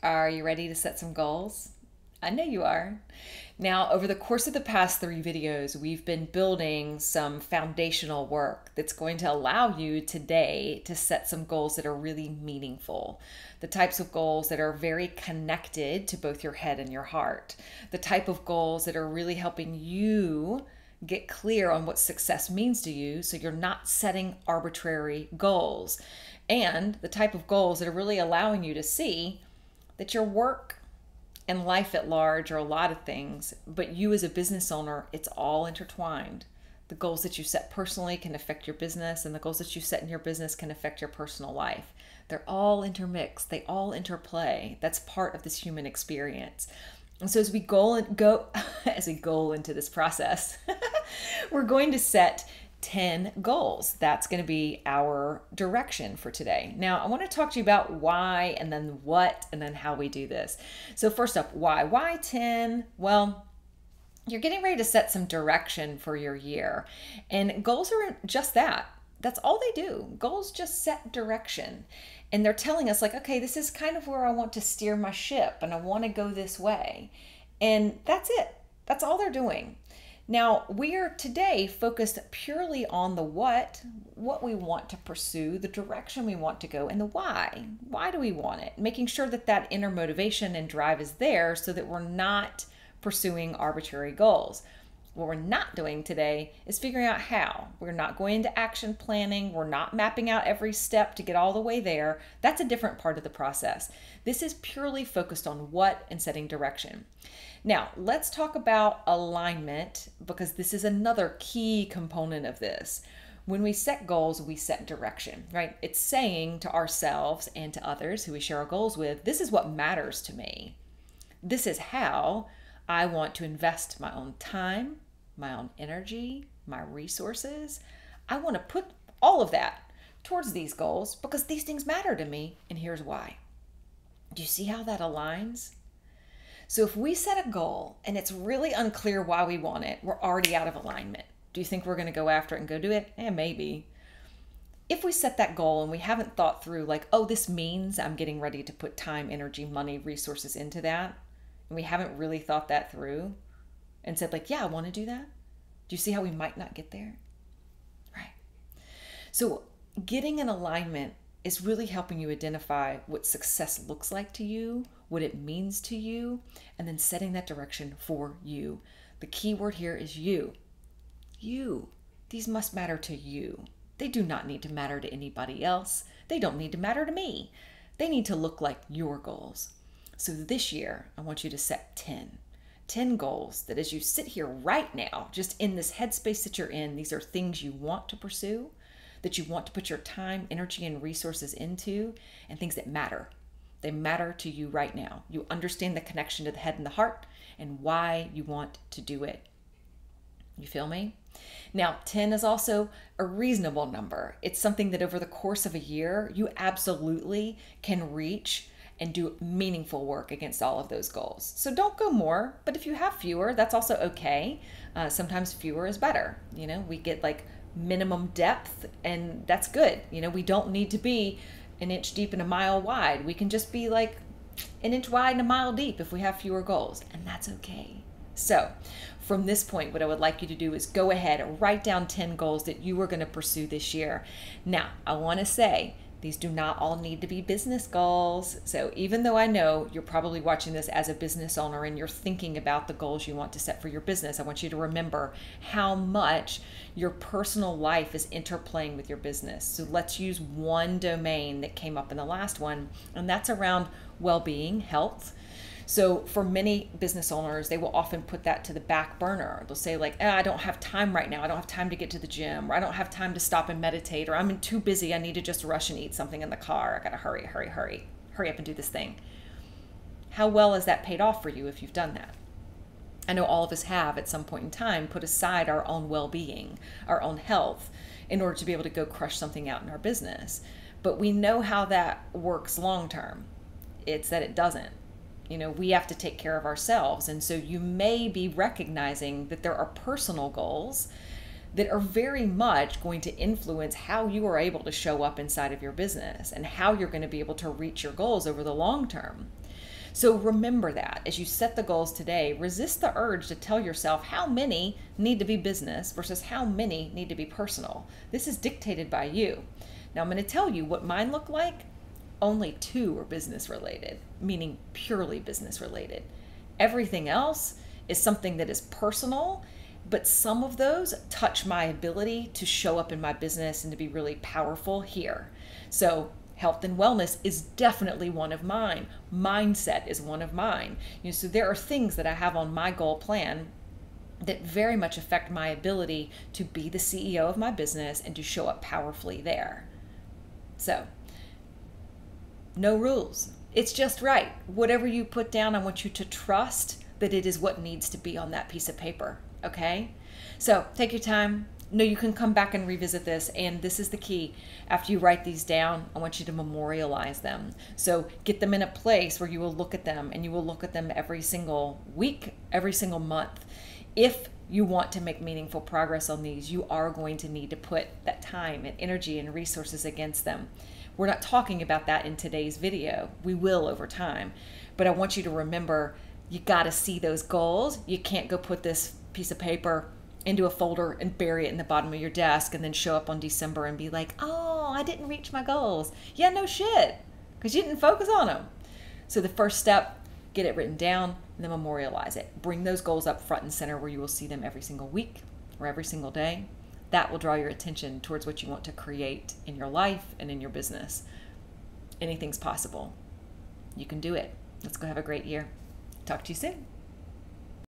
Are you ready to set some goals? I know you are. Now, over the course of the past 3 videos, we've been building some foundational work that's going to allow you today to set some goals that are really meaningful. The types of goals that are very connected to both your head and your heart. The type of goals that are really helping you get clear on what success means to you so you're not setting arbitrary goals. And the type of goals that are really allowing you to see that your work and life at large are a lot of things, but you as a business owner, it's all intertwined. The goals that you set personally can affect your business, and the goals that you set in your business can affect your personal life. They're all intermixed, they all interplay. That's part of this human experience. And so as we go into this process, we're going to set 10 goals. That's going to be our direction for today. Now, I want to talk to you about why, and then what, and then how we do this. So first up, why? Why 10? Well, you're getting ready to set some direction for your year. And goals are just that. That's all they do. Goals just set direction. And they're telling us like, okay, this is kind of where I want to steer my ship and I want to go this way. And that's it. That's all they're doing. Now, we are today focused purely on the what we want to pursue, the direction we want to go, and the why. Why do we want it? Making sure that that inner motivation and drive is there so that we're not pursuing arbitrary goals. What we're not doing today is figuring out how. We're not going into action planning. We're not mapping out every step to get all the way there. That's a different part of the process. This is purely focused on what and setting direction. Now, let's talk about alignment because this is another key component of this. When we set goals, we set direction, right? It's saying to ourselves and to others who we share our goals with, this is what matters to me. This is how I want to invest my own time, my own energy, my resources. I want to put all of that towards these goals because these things matter to me, and here's why. Do you see how that aligns? So if we set a goal and it's really unclear why we want it, we're already out of alignment. Do you think we're going to go after it and go do it? Maybe. If we set that goal and we haven't thought through like, oh, this means I'm getting ready to put time, energy, money, resources into that, and we haven't really thought that through and said like, yeah, I want to do that. Do you see how we might not get there? Right. So getting in alignment is really helping you identify what success looks like to you, what it means to you, and then setting that direction for you. The key word here is you. You. These must matter to you. They do not need to matter to anybody else. They don't need to matter to me. They need to look like your goals. So this year, I want you to set 10 goals that as you sit here right now, just in this headspace that you're in, these are things you want to pursue, that you want to put your time, energy, and resources into, and things that matter. They matter to you right now. You understand the connection to the head and the heart and why you want to do it. You feel me? Now, 10 is also a reasonable number. It's something that over the course of a year, you absolutely can reach and do meaningful work against all of those goals. So don't go more, but if you have fewer, that's also okay. Sometimes fewer is better. You know, we get like minimum depth and that's good. You know, we don't need to be an inch deep and a mile wide. We can just be like an inch wide and a mile deep if we have fewer goals, and that's okay. So from this point, what I would like you to do is go ahead and write down 10 goals that you are going to pursue this year. Now, I want to say these do not all need to be business goals. So even though I know you're probably watching this as a business owner and you're thinking about the goals you want to set for your business, I want you to remember how much your personal life is interplaying with your business. So let's use one domain that came up in the last one, and that's around well-being, health. So for many business owners, they will often put that to the back burner. They'll say like, I don't have time right now. I don't have time to get to the gym, or I don't have time to stop and meditate, or I'm too busy. I need to just rush and eat something in the car. I got to hurry up and do this thing. How well has that paid off for you if you've done that? I know all of us have at some point in time put aside our own well-being, our own health, in order to be able to go crush something out in our business. But we know how that works long-term. It's that it doesn't. You know, we have to take care of ourselves. And so you may be recognizing that there are personal goals that are very much going to influence how you are able to show up inside of your business and how you're going to be able to reach your goals over the long term. So remember that as you set the goals today, resist the urge to tell yourself how many need to be business versus how many need to be personal. This is dictated by you. Now I'm going to tell you what mine look like. Only 2 are business related, meaning purely business related. Everything else is something that is personal, but some of those touch my ability to show up in my business and to be really powerful here. So health and wellness is definitely one of mine. Mindset is one of mine. So there are things that I have on my goal plan that very much affect my ability to be the CEO of my business and to show up powerfully there. So, no rules. It's just right. Whatever you put down, I want you to trust that it is what needs to be on that piece of paper, okay? So take your time. No, you can come back and revisit this, and this is the key. After you write these down, I want you to memorialize them. So get them in a place where you will look at them, and you will look at them every single week, every single month. If you want to make meaningful progress on these, you are going to need to put that time and energy and resources against them. We're not talking about that in today's video. We will over time. But I want you to remember, you got to see those goals. You can't go put this piece of paper into a folder and bury it in the bottom of your desk and then show up on December and be like, oh, I didn't reach my goals. Yeah, no shit, because you didn't focus on them. So the first step, get it written down and then memorialize it. Bring those goals up front and center where you will see them every single week or every single day. That will draw your attention towards what you want to create in your life and in your business. Anything's possible. You can do it. Let's go have a great year. Talk to you soon.